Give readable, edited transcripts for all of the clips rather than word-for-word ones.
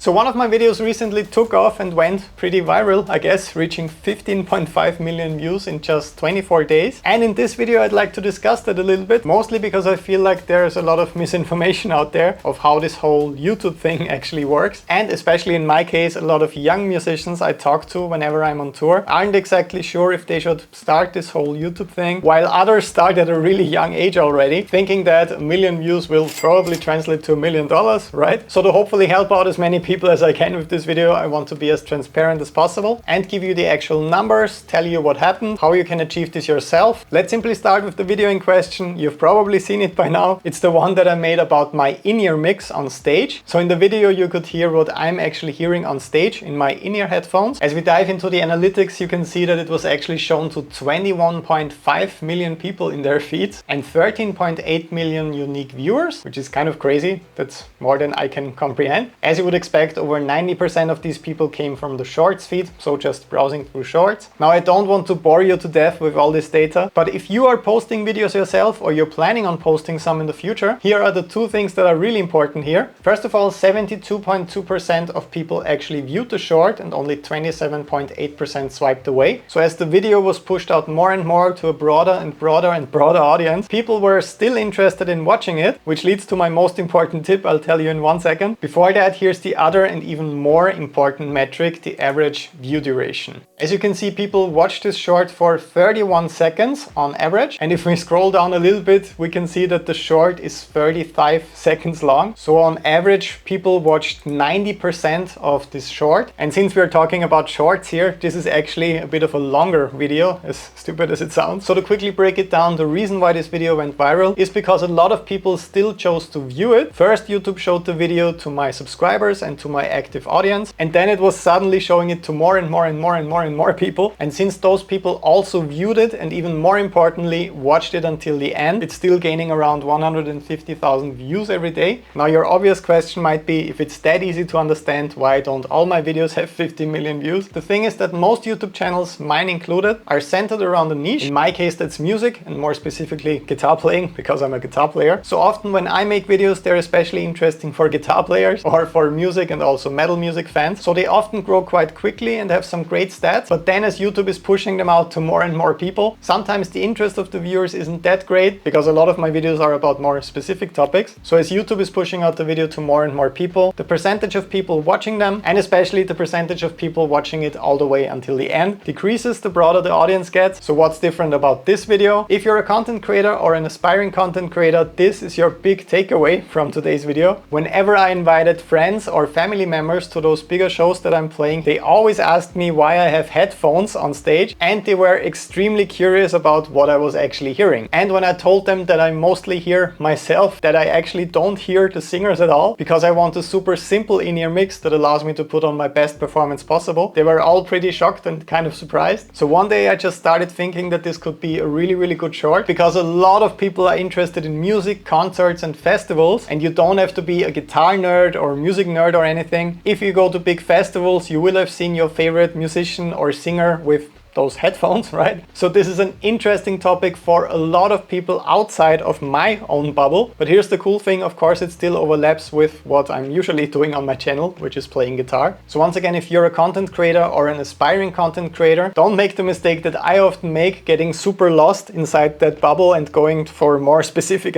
So one of my videos recently took off and went pretty viral, I guess, reaching 15.5 million views in just 24 days. And in this video I'd like to discuss that a little bit, mostly because I feel like there's a lot of misinformation out there of how this whole YouTube thing actually works. And especially in my case, a lot of young musicians I talk to whenever I'm on tour aren't exactly sure if they should start this whole YouTube thing, while others start at a really young age already, thinking that a million views will probably translate to $1 million, right? So to hopefully help out as many people as I can with this video, I want to be as transparent as possible and give you the actual numbers, tell you what happened, how you can achieve this yourself. Let's simply start with the video in question. You've probably seen it by now. It's the one that I made about my in-ear mix on stage. So in the video you could hear what I'm actually hearing on stage in my in-ear headphones. As we dive into the analytics, you can see that it was actually shown to 21.5 million people in their feeds and 13.8 million unique viewers, which is kind of crazy. That's more than I can comprehend. As you would expect, over 90% of these people came from the Shorts feed, so just browsing through Shorts. Now, I don't want to bore you to death with all this data, but if you are posting videos yourself or you're planning on posting some in the future, here are the two things that are really important here. First of all, 72.2% of people actually viewed the short and only 27.8% swiped away. So as the video was pushed out more and more to a broader and broader and broader audience, people were still interested in watching it, which leads to my most important tip I'll tell you in 1 second. Before that, here's the other and even more important metric, the average view duration. As you can see, people watch this short for 31 seconds on average. And if we scroll down a little bit, we can see that the short is 35 seconds long. So on average, people watched 90% of this short. And since we're talking about shorts here, this is actually a bit of a longer video, as stupid as it sounds. So to quickly break it down, the reason why this video went viral is because a lot of people still chose to view it. First, YouTube showed the video to my subscribers and to my active audience, and then it was suddenly showing it to more and more and more and more and more people. And since those people also viewed it and even more importantly watched it until the end, it's still gaining around 150,000 views every day. Now your obvious question might be, if it's that easy to understand, why don't all my videos have 50 million views? The thing is that most YouTube channels, mine included, are centered around a niche. In my case, that's music, and more specifically guitar playing, because I'm a guitar player. So often when I make videos, they're especially interesting for guitar players or for music and also metal music fans. So they often grow quite quickly and have some great stats. But then as YouTube is pushing them out to more and more people, sometimes the interest of the viewers isn't that great, because a lot of my videos are about more specific topics. So as YouTube is pushing out the video to more and more people, the percentage of people watching them, and especially the percentage of people watching it all the way until the end, decreases the broader the audience gets. So what's different about this video? If you're a content creator or an aspiring content creator, this is your big takeaway from today's video. Whenever I invited friends or family members to those bigger shows that I'm playing, they always asked me why I have headphones on stage, and they were extremely curious about what I was actually hearing. And when I told them that I mostly hear myself, that I actually don't hear the singers at all, because I want a super simple in-ear mix that allows me to put on my best performance possible, they were all pretty shocked and kind of surprised. So one day I just started thinking that this could be a really good short, because a lot of people are interested in music, concerts and festivals, and you don't have to be a guitar nerd or music nerd or anything. If you go to big festivals, you will have seen your favorite musician or singer with those headphones, right? So this is an interesting topic for a lot of people outside of my own bubble. But here's the cool thing, of course, it still overlaps with what I'm usually doing on my channel, which is playing guitar. So once again, if you're a content creator or an aspiring content creator, don't make the mistake that I often make, getting super lost inside that bubble and going for more specific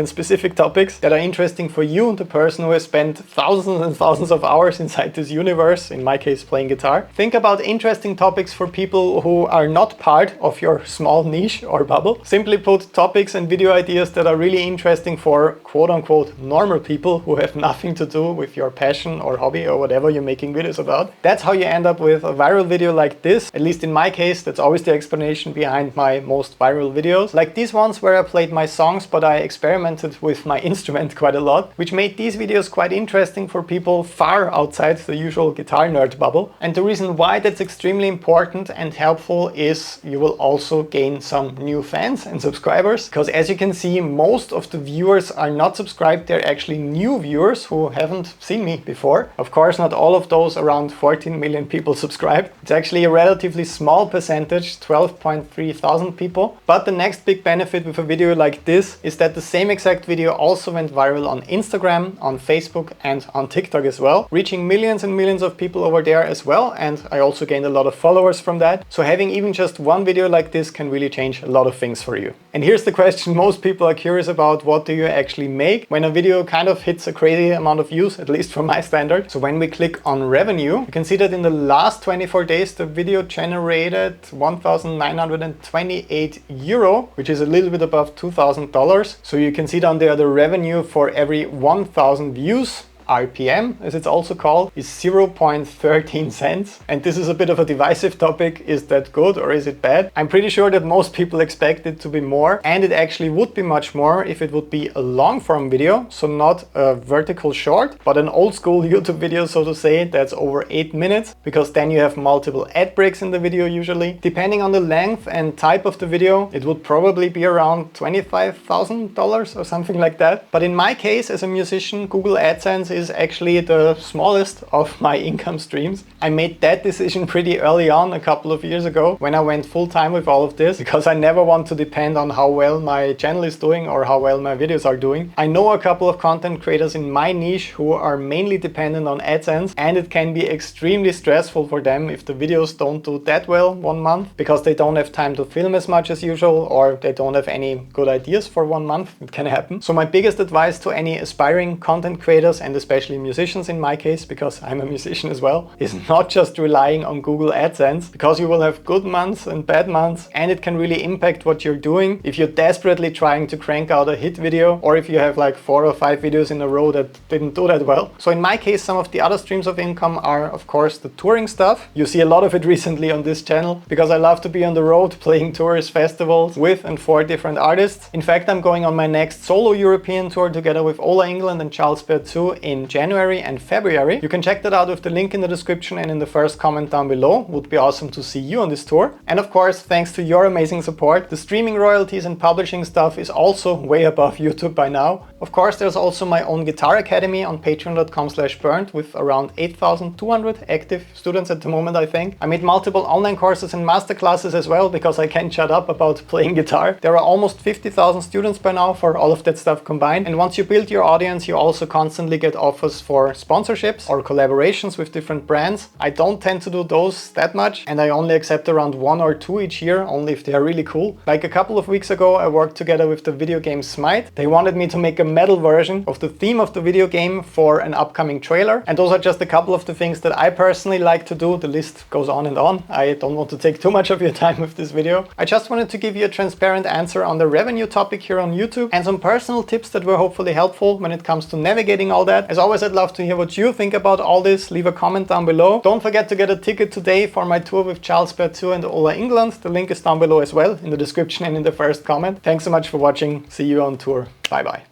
topics that are interesting for you, the person who has spent thousands and thousands of hours inside this universe, in my case playing guitar. Think about interesting topics for people who are not part of your small niche or bubble. Simply put, topics and video ideas that are really interesting for quote-unquote normal people who have nothing to do with your passion or hobby or whatever you're making videos about. That's how you end up with a viral video like this. At least in my case, that's always the explanation behind my most viral videos. Like these ones where I played my songs, but I experimented with my instrument quite a lot, which made these videos quite interesting for people far outside the usual guitar nerd bubble. And the reason why that's extremely important and helpful is you will also gain some new fans and subscribers, because as you can see, most of the viewers are not subscribed. They're actually new viewers who haven't seen me before. Of course, not all of those around 14 million people subscribed. It's actually a relatively small percentage, 12.3 thousand people. But the next big benefit with a video like this is that the same exact video also went viral on Instagram, on Facebook and on TikTok as well, reaching millions and millions of people over there as well. And I also gained a lot of followers from that. So having even just one video like this can really change a lot of things for you. And here's the question most people are curious about: what do you actually make when a video kind of hits a crazy amount of views, at least from my standard? So when we click on revenue, you can see that in the last 24 days the video generated 1,928 euro, which is a little bit above $2,000. So you can see down there the revenue for every 1,000 views, RPM as it's also called, is 0.13 cents. And this is a bit of a divisive topic. Is that good or is it bad? I'm pretty sure that most people expect it to be more, and it actually would be much more if it would be a long form video, so not a vertical short, but an old school YouTube video, so to say, that's over 8 minutes, because then you have multiple ad breaks in the video usually. Depending on the length and type of the video, it would probably be around $25,000 or something like that. But in my case, as a musician, Google AdSense is actually the smallest of my income streams. I made that decision pretty early on, a couple of years ago, when I went full time with all of this, because I never want to depend on how well my channel is doing or how well my videos are doing. I know a couple of content creators in my niche who are mainly dependent on AdSense, and it can be extremely stressful for them if the videos don't do that well 1 month, because they don't have time to film as much as usual, or they don't have any good ideas for 1 month. It can happen. So my biggest advice to any aspiring content creators, and especially musicians in my case, because I'm a musician as well, is not just relying on Google AdSense, because you will have good months and bad months, and it can really impact what you're doing if you're desperately trying to crank out a hit video, or if you have like 4 or 5 videos in a row that didn't do that well. So in my case, some of the other streams of income are of course the touring stuff. You see a lot of it recently on this channel, because I love to be on the road playing tours, festivals with and for different artists. In fact, I'm going on my next solo European tour together with Ola England and Charles Berthoud in January and February. You can check that out with the link in the description and in the first comment down below. Would be awesome to see you on this tour. And of course, thanks to your amazing support, the streaming royalties and publishing stuff is also way above YouTube by now. Of course, there's also my own guitar academy on patreon.com/BERNTH with around 8,200 active students at the moment, I think. I made multiple online courses and masterclasses as well, because I can't shut up about playing guitar. There are almost 50,000 students by now for all of that stuff combined. And once you build your audience, you also constantly get offers for sponsorships or collaborations with different brands. I don't tend to do those that much, and I only accept around 1 or 2 each year, only if they are really cool. Like a couple of weeks ago, I worked together with the video game Smite. They wanted me to make a metal version of the theme of the video game for an upcoming trailer. And those are just a couple of the things that I personally like to do. The list goes on and on. I don't want to take too much of your time with this video. I just wanted to give you a transparent answer on the revenue topic here on YouTube, and some personal tips that were hopefully helpful when it comes to navigating all that. As always, I'd love to hear what you think about all this. Leave a comment down below. Don't forget to get a ticket today for my tour with Charles Berthoud and Ola England. The link is down below as well in the description and in the first comment. Thanks so much for watching. See you on tour. Bye bye.